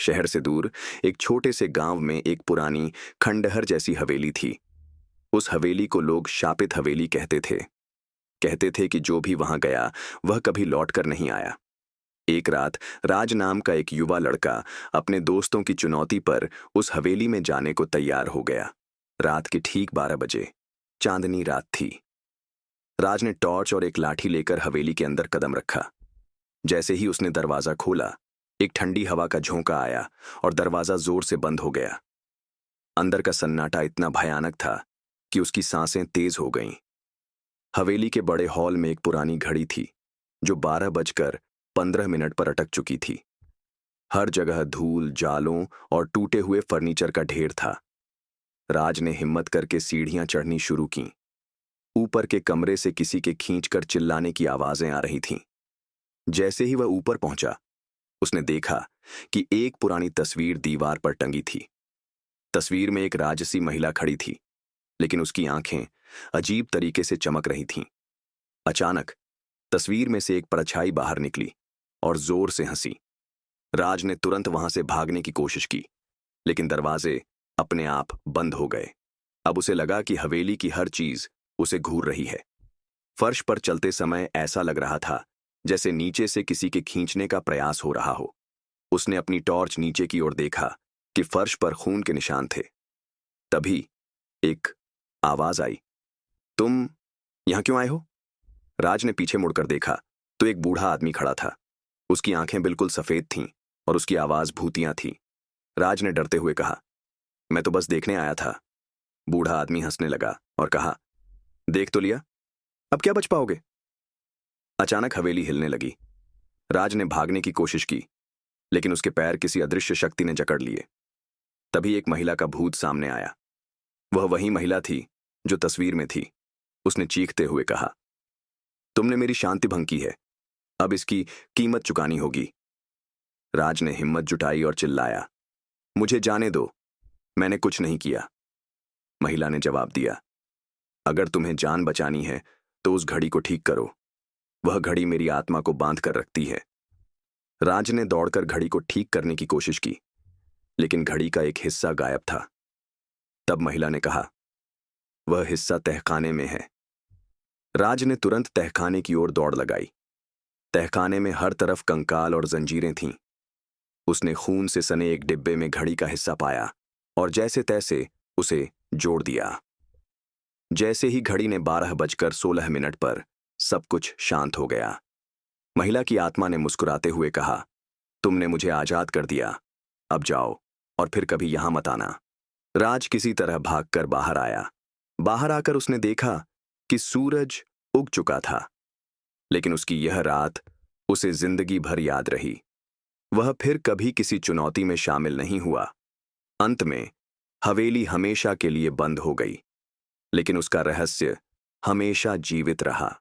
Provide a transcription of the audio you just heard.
शहर से दूर एक छोटे से गांव में एक पुरानी खंडहर जैसी हवेली थी। उस हवेली को लोग शापित हवेली कहते थे कि जो भी वहां गया वह कभी लौटकर नहीं आया। एक रात राज नाम का एक युवा लड़का अपने दोस्तों की चुनौती पर उस हवेली में जाने को तैयार हो गया। रात के ठीक 12 बजे, चांदनी रात थी। राज ने टॉर्च और एक लाठी लेकर हवेली के अंदर कदम रखा। जैसे ही उसने दरवाजा खोला, एक ठंडी हवा का झोंका आया और दरवाजा जोर से बंद हो गया। अंदर का सन्नाटा इतना भयानक था कि उसकी सांसें तेज हो गईं। हवेली के बड़े हॉल में एक पुरानी घड़ी थी जो 12 बजकर 15 मिनट पर अटक चुकी थी। हर जगह धूल, जालों और टूटे हुए फर्नीचर का ढेर था। राज ने हिम्मत करके सीढ़ियां चढ़नी शुरू कीं। ऊपर के कमरे से किसी के खींचकर चिल्लाने की आवाजें आ रही थीं। जैसे ही वह ऊपर पहुंचा, उसने देखा कि एक पुरानी तस्वीर दीवार पर टंगी थी। तस्वीर में एक राजसी महिला खड़ी थी, लेकिन उसकी आंखें अजीब तरीके से चमक रही थीं। अचानक तस्वीर में से एक परछाई बाहर निकली और जोर से हंसी। राज ने तुरंत वहां से भागने की कोशिश की, लेकिन दरवाजे अपने आप बंद हो गए। अब उसे लगा कि हवेली की हर चीज उसे घूर रही है। फर्श पर चलते समय ऐसा लग रहा था जैसे नीचे से किसी के खींचने का प्रयास हो रहा हो। उसने अपनी टॉर्च नीचे की ओर देखा कि फर्श पर खून के निशान थे। तभी एक आवाज आई, तुम यहां क्यों आए हो? राज ने पीछे मुड़कर देखा तो एक बूढ़ा आदमी खड़ा था। उसकी आंखें बिल्कुल सफेद थीं और उसकी आवाज भूतिया थी। राज ने डरते हुए कहा, मैं तो बस देखने आया था। बूढ़ा आदमी हंसने लगा और कहा, देख तो लिया, अब क्या बच पाओगे? अचानक हवेली हिलने लगी। राज ने भागने की कोशिश की, लेकिन उसके पैर किसी अदृश्य शक्ति ने जकड़ लिए। तभी एक महिला का भूत सामने आया। वह वही महिला थी जो तस्वीर में थी। उसने चीखते हुए कहा, तुमने मेरी शांति भंग की है, अब इसकी कीमत चुकानी होगी। राज ने हिम्मत जुटाई और चिल्लाया, मुझे जाने दो, मैंने कुछ नहीं किया। महिला ने जवाब दिया, अगर तुम्हें जान बचानी है तो उस घड़ी को ठीक करो। वह घड़ी मेरी आत्मा को बांध कर रखती है। राज ने दौड़कर घड़ी को ठीक करने की कोशिश की, लेकिन घड़ी का एक हिस्सा गायब था। तब महिला ने कहा, वह हिस्सा तहखाने में है। राज ने तुरंत तहखाने की ओर दौड़ लगाई। तहखाने में हर तरफ कंकाल और जंजीरें थीं। उसने खून से सने एक डिब्बे में घड़ी का हिस्सा पाया और जैसे तैसे उसे जोड़ दिया। जैसे ही घड़ी ने 12 बजकर 16 मिनट पर सब कुछ शांत हो गया। महिला की आत्मा ने मुस्कुराते हुए कहा, तुमने मुझे आजाद कर दिया, अब जाओ और फिर कभी यहां मत आना। राज किसी तरह भागकर बाहर आया। बाहर आकर उसने देखा कि सूरज उग चुका था, लेकिन उसकी यह रात उसे जिंदगी भर याद रही। वह फिर कभी किसी चुनौती में शामिल नहीं हुआ। अंत में हवेली हमेशा के लिए बंद हो गई, लेकिन उसका रहस्य हमेशा जीवित रहा।